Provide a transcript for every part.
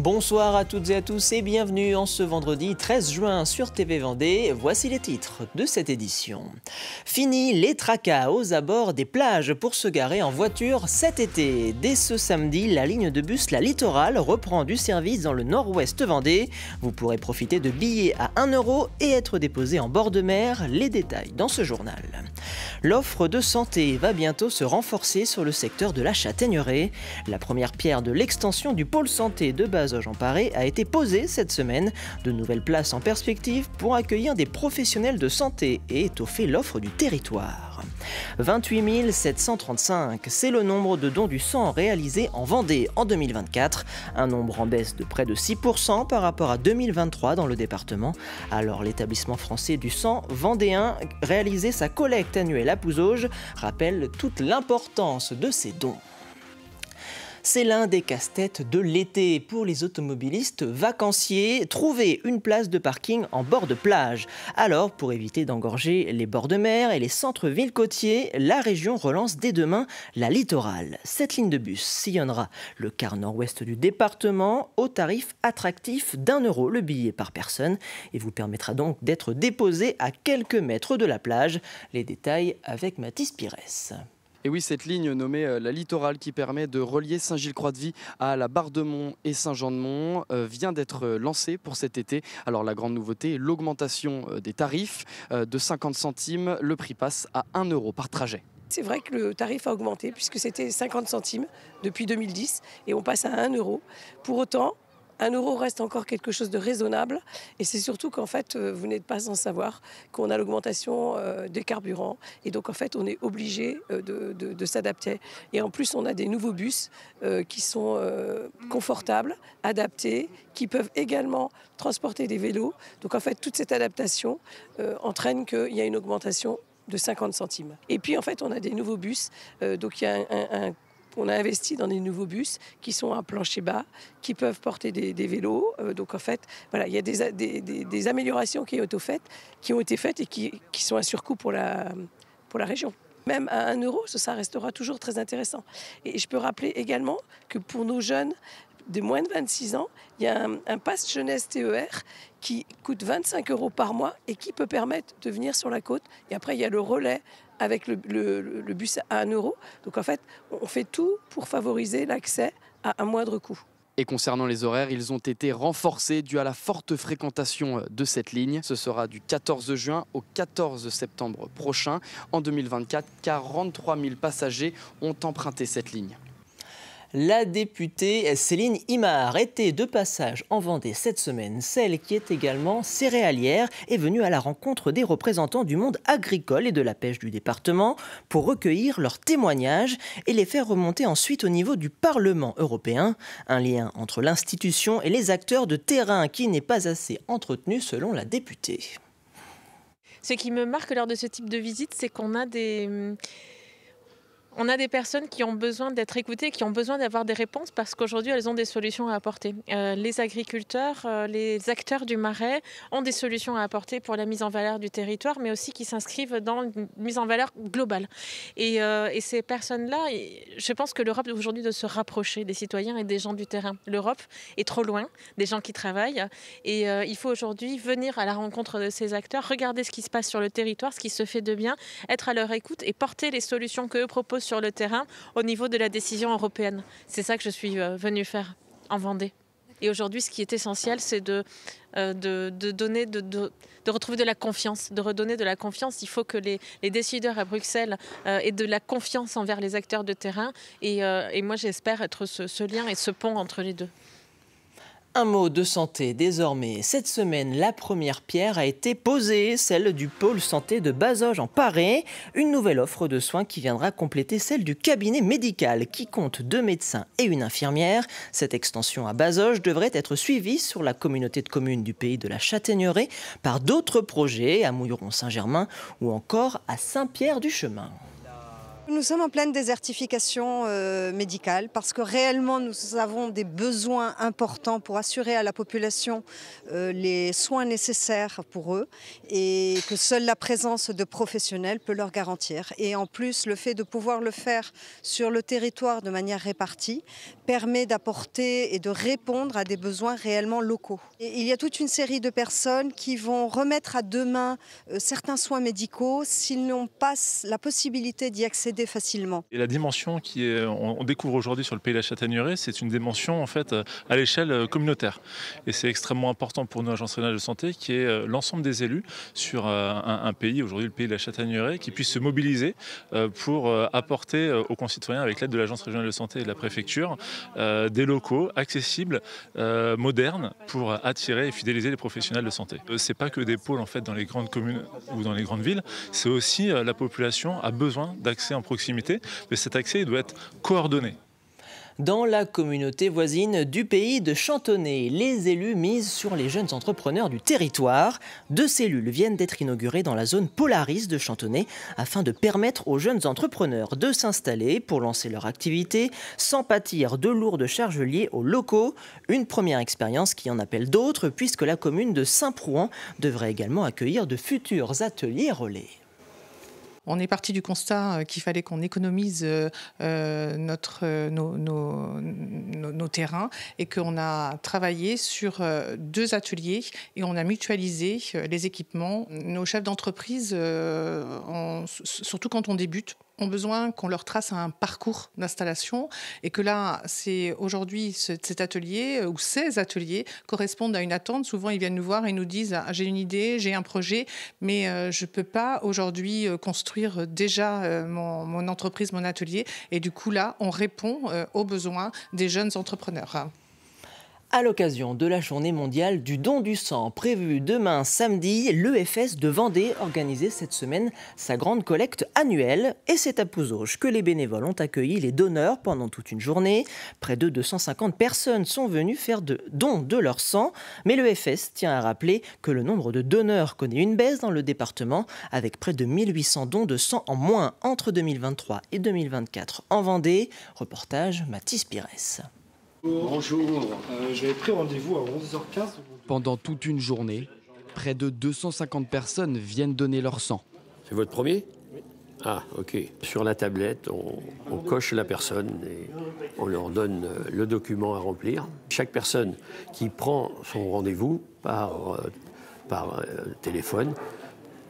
Bonsoir à toutes et à tous et bienvenue en ce vendredi 13 juin sur TV Vendée. Voici les titres de cette édition. Fini les tracas aux abords des plages pour se garer en voiture cet été. Dès ce samedi, la ligne de bus La Littorale reprend du service dans le nord-ouest Vendée. Vous pourrez profiter de billets à 1 € et être déposé en bord de mer. Les détails dans ce journal. L'offre de santé va bientôt se renforcer sur le secteur de la Châtaigneraie. La première pierre de l'extension du pôle santé de Bazoges-en-Paré a été posée cette semaine. De nouvelles places en perspective pour accueillir des professionnels de santé et étoffer l'offre du territoire. 28 735, c'est le nombre de dons du sang réalisés en Vendée en 2024. Un nombre en baisse de près de 6% par rapport à 2023 dans le département. Alors l'établissement français du sang vendéen réalisait sa collecte annuelle à Pouzauges rappelle toute l'importance de ces dons. C'est l'un des casse-têtes de l'été pour les automobilistes vacanciers, trouver une place de parking en bord de plage. Alors, pour éviter d'engorger les bords de mer et les centres-villes côtiers, la région relance dès demain la Littorale. Cette ligne de bus sillonnera le quart nord-ouest du département au tarif attractif d'1 € le billet par personne et vous permettra donc d'être déposé à quelques mètres de la plage. Les détails avec Mathis Pires. Et oui, cette ligne nommée la Littorale qui permet de relier Saint-Gilles-Croix-de-Vie à la Barre-de-Mont et Saint-Jean-de-Mont vient d'être lancée pour cet été. Alors la grande nouveauté, l'augmentation des tarifs de 50 centimes. Le prix passe à 1 € par trajet. C'est vrai que le tarif a augmenté puisque c'était 50 centimes depuis 2010 et on passe à 1 €. Pour autant, 1 € reste encore quelque chose de raisonnable et c'est surtout qu'en fait, vous n'êtes pas sans savoir qu'on a l'augmentation des carburants et donc en fait, on est obligé de s'adapter. Et en plus, on a des nouveaux bus qui sont confortables, adaptés, qui peuvent également transporter des vélos. Donc en fait, toute cette adaptation entraîne qu'il y a une augmentation de 50 centimes. Et puis en fait, on a des nouveaux bus, donc il y a on a investi dans des nouveaux bus qui sont à plancher bas, qui peuvent porter des vélos. Donc en fait, voilà, il y a des améliorations qui ont été faites et qui sont un surcoût pour la région. Même à 1 €, ça restera toujours très intéressant. Et je peux rappeler également que pour nos jeunes de moins de 26 ans, il y a un pass jeunesse TER qui coûte 25 € par mois et qui peut permettre de venir sur la côte. Et après, il y a le relais avec le bus à 1 €. Donc en fait, on fait tout pour favoriser l'accès à un moindre coût. Et concernant les horaires, ils ont été renforcés dû à la forte fréquentation de cette ligne. Ce sera du 14 juin au 14 septembre prochain. En 2024, 43 000 passagers ont emprunté cette ligne. La députée Céline Imard était de passage en Vendée cette semaine. Celle qui est également céréalière est venue à la rencontre des représentants du monde agricole et de la pêche du département pour recueillir leurs témoignages et les faire remonter ensuite au niveau du Parlement européen. Un lien entre l'institution et les acteurs de terrain qui n'est pas assez entretenu selon la députée. Ce qui me marque lors de ce type de visite, c'est qu'on a des personnes qui ont besoin d'être écoutées, qui ont besoin d'avoir des réponses parce qu'aujourd'hui, elles ont des solutions à apporter. Les agriculteurs, les acteurs du marais ont des solutions à apporter pour la mise en valeur du territoire, mais aussi qui s'inscrivent dans une mise en valeur globale. Et ces personnes-là, je pense que l'Europe aujourd'hui doit se rapprocher des citoyens et des gens du terrain. L'Europe est trop loin des gens qui travaillent et il faut aujourd'hui venir à la rencontre de ces acteurs, regarder ce qui se passe sur le territoire, ce qui se fait de bien, être à leur écoute et porter les solutions qu'eux proposent sur le terrain au niveau de la décision européenne. C'est ça que je suis venue faire en Vendée. Et aujourd'hui, ce qui est essentiel, c'est de retrouver de la confiance, de redonner de la confiance. Il faut que les décideurs à Bruxelles aient de la confiance envers les acteurs de terrain. Et moi, j'espère être ce lien et ce pont entre les deux. Un mot de santé désormais. Cette semaine, la première pierre a été posée, celle du pôle santé de Bazoges-en-Paré. Une nouvelle offre de soins qui viendra compléter celle du cabinet médical qui compte 2 médecins et une infirmière. Cette extension à Bazoges devrait être suivie sur la communauté de communes du pays de la Châtaigneraie par d'autres projets à Mouilleron-Saint-Germain ou encore à Saint-Pierre-du-Chemin. Nous sommes en pleine désertification médicale parce que réellement nous avons des besoins importants pour assurer à la population les soins nécessaires pour eux et que seule la présence de professionnels peut leur garantir. Et en plus, le fait de pouvoir le faire sur le territoire de manière répartie permet d'apporter et de répondre à des besoins réellement locaux. Et il y a toute une série de personnes qui vont remettre à demain certains soins médicaux s'ils n'ont pas la possibilité d'y accéder facilement. Et la dimension on découvre aujourd'hui sur le pays de la Châtaigneraie, c'est une dimension en fait à l'échelle communautaire. Et c'est extrêmement important pour nous, Agence régionale de santé, qui est l'ensemble des élus sur un pays, aujourd'hui le pays de la Châtaigneraie, qui puissent se mobiliser pour apporter aux concitoyens, avec l'aide de l'Agence régionale de santé et de la préfecture, des locaux accessibles, modernes, pour attirer et fidéliser les professionnels de santé. C'est pas que des pôles en fait dans les grandes communes ou dans les grandes villes, c'est aussi la population a besoin d'accès en proximité, mais cet accès il doit être coordonné. Dans la communauté voisine du pays de Chantonnay, les élus misent sur les jeunes entrepreneurs du territoire. 2 cellules viennent d'être inaugurées dans la zone Polaris de Chantonnay afin de permettre aux jeunes entrepreneurs de s'installer pour lancer leur activité sans pâtir de lourdes charges liées aux locaux. Une première expérience qui en appelle d'autres puisque la commune de Saint-Prouan devrait également accueillir de futurs ateliers relais. On est parti du constat qu'il fallait qu'on économise nos terrains et qu'on a travaillé sur 2 ateliers et on a mutualisé les équipements. Nos chefs d'entreprise, surtout quand on débute, ont besoin qu'on leur trace un parcours d'installation et que là, c'est aujourd'hui cet atelier ou ces ateliers correspondent à une attente. Souvent, ils viennent nous voir et nous disent « j'ai une idée, j'ai un projet, mais je ne peux pas aujourd'hui construire déjà mon entreprise, mon atelier ». Et du coup, là, on répond aux besoins des jeunes entrepreneurs. À l'occasion de la journée mondiale du don du sang prévue demain samedi, l'EFS de Vendée organisait cette semaine sa grande collecte annuelle. Et c'est à Pouzauges que les bénévoles ont accueilli les donneurs pendant toute une journée. Près de 250 personnes sont venues faire don de leur sang. Mais l'EFS tient à rappeler que le nombre de donneurs connaît une baisse dans le département, avec près de 1800 dons de sang en moins entre 2023 et 2024 en Vendée. Reportage Mathis Pires. Bonjour, j'avais pris rendez-vous à 11h15. Pendant toute une journée, près de 250 personnes viennent donner leur sang. C'est votre premier ? Oui. Ah, ok. Sur la tablette, on coche la personne et on leur donne le document à remplir. Chaque personne qui prend son rendez-vous par téléphone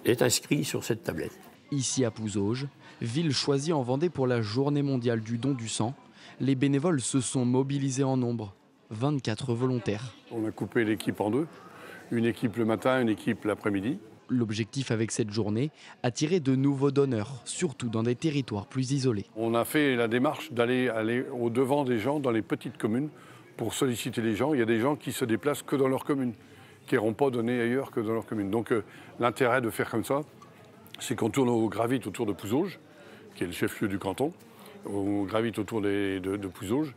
est inscrite sur cette tablette. Ici à Pouzauges, ville choisie en Vendée pour la journée mondiale du don du sang, les bénévoles se sont mobilisés en nombre, 24 volontaires. On a coupé l'équipe en 2, une équipe le matin, une équipe l'après-midi. L'objectif avec cette journée, attirer de nouveaux donneurs, surtout dans des territoires plus isolés. On a fait la démarche d'aller au-devant des gens dans les petites communes pour solliciter les gens. Il y a des gens qui se déplacent que dans leur commune, qui n'iront pas donner ailleurs que dans leur commune. Donc l'intérêt de faire comme ça, c'est qu'on gravite autour de Pouzauges, qui est le chef-lieu du canton. On gravite autour de Pouzauges,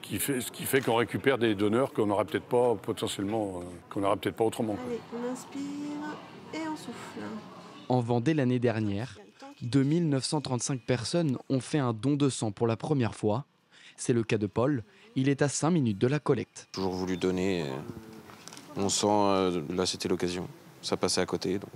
ce qui fait qu'on récupère des donneurs qu'on n'aura peut-être pas potentiellement, qu'on n'aura peut-être pas autrement. Allez, on inspire et on souffle. En Vendée l'année dernière, 2935 personnes ont fait un don de sang pour la première fois. C'est le cas de Paul, il est à 5 minutes de la collecte. J'ai toujours voulu donner mon sang, là c'était l'occasion. Ça passait à côté, donc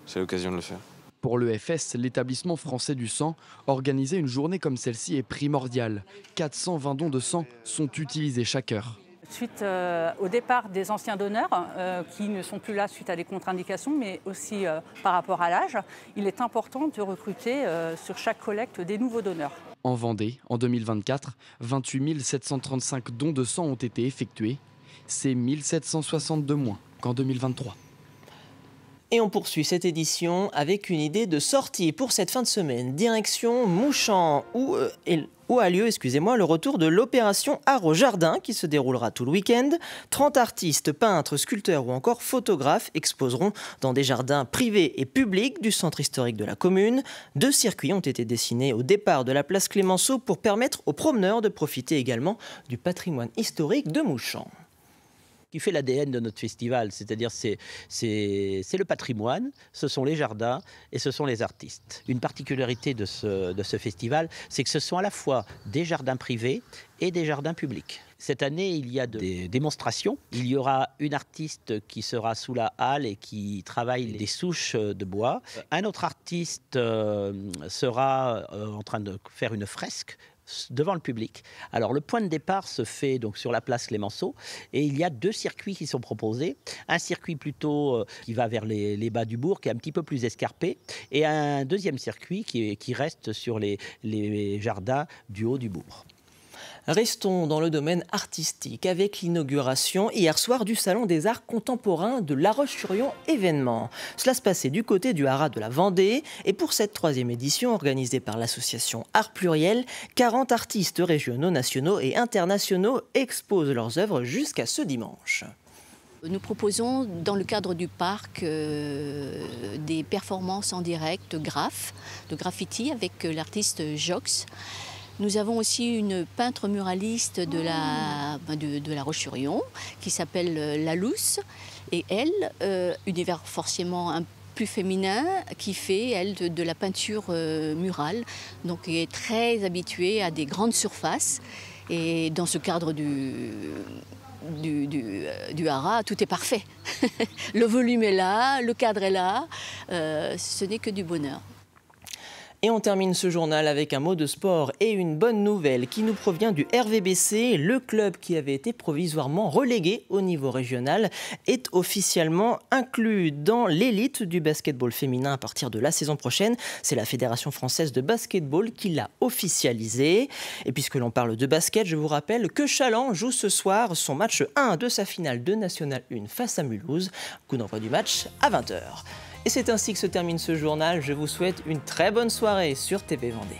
c'est l'occasion de le faire. Pour l'EFS, l'établissement français du sang, organiser une journée comme celle-ci est primordial. 420 dons de sang sont utilisés chaque heure. Suite au départ des anciens donneurs, qui ne sont plus là suite à des contre-indications, mais aussi par rapport à l'âge, il est important de recruter sur chaque collecte des nouveaux donneurs. En Vendée, en 2024, 28 735 dons de sang ont été effectués. C'est 1760 de moins qu'en 2023. Et on poursuit cette édition avec une idée de sortie pour cette fin de semaine. Direction Mouchamps, où a lieu le retour de l'opération Art au Jardin qui se déroulera tout le week-end. 30 artistes, peintres, sculpteurs ou encore photographes exposeront dans des jardins privés et publics du centre historique de la commune. 2 circuits ont été dessinés au départ de la place Clémenceau pour permettre aux promeneurs de profiter également du patrimoine historique de Mouchamps. qui fait l'ADN de notre festival, c'est-à-dire c'est le patrimoine, ce sont les jardins et ce sont les artistes. Une particularité de ce festival, c'est que ce sont à la fois des jardins privés et des jardins publics. Cette année, il y a des démonstrations. Il y aura une artiste qui sera sous la halle et qui travaille des souches de bois. Un autre artiste sera en train de faire une fresque devant le public. Alors le point de départ se fait donc sur la place Clémenceau et il y a 2 circuits qui sont proposés. Un circuit plutôt qui va vers les bas du bourg, qui est un petit peu plus escarpé, et un deuxième circuit qui reste sur les jardins du haut du bourg. Restons dans le domaine artistique avec l'inauguration hier soir du Salon des Arts Contemporains de La Roche-sur-Yon événement. Cela se passait du côté du Haras de la Vendée et pour cette 3e édition organisée par l'association Art Pluriel, 40 artistes régionaux, nationaux et internationaux exposent leurs œuvres jusqu'à ce dimanche. Nous proposons dans le cadre du parc des performances en direct de graffiti avec l'artiste Jox. Nous avons aussi une peintre muraliste de la Roche-sur-Yon qui s'appelle Lalousse et elle, univers forcément un plus féminin, qui fait elle de la peinture murale, donc elle est très habituée à des grandes surfaces et dans ce cadre du Haras, tout est parfait. Le volume est là, le cadre est là, ce n'est que du bonheur. Et on termine ce journal avec un mot de sport et une bonne nouvelle qui nous provient du RVBC. Le club qui avait été provisoirement relégué au niveau régional est officiellement inclus dans l'élite du basketball féminin à partir de la saison prochaine. C'est la Fédération française de basketball qui l'a officialisé. Et puisque l'on parle de basket, je vous rappelle que Chaland joue ce soir son match 1 de sa finale de National 1 face à Mulhouse. Coup d'envoi du match à 20h. Et c'est ainsi que se termine ce journal. Je vous souhaite une très bonne soirée sur TV Vendée.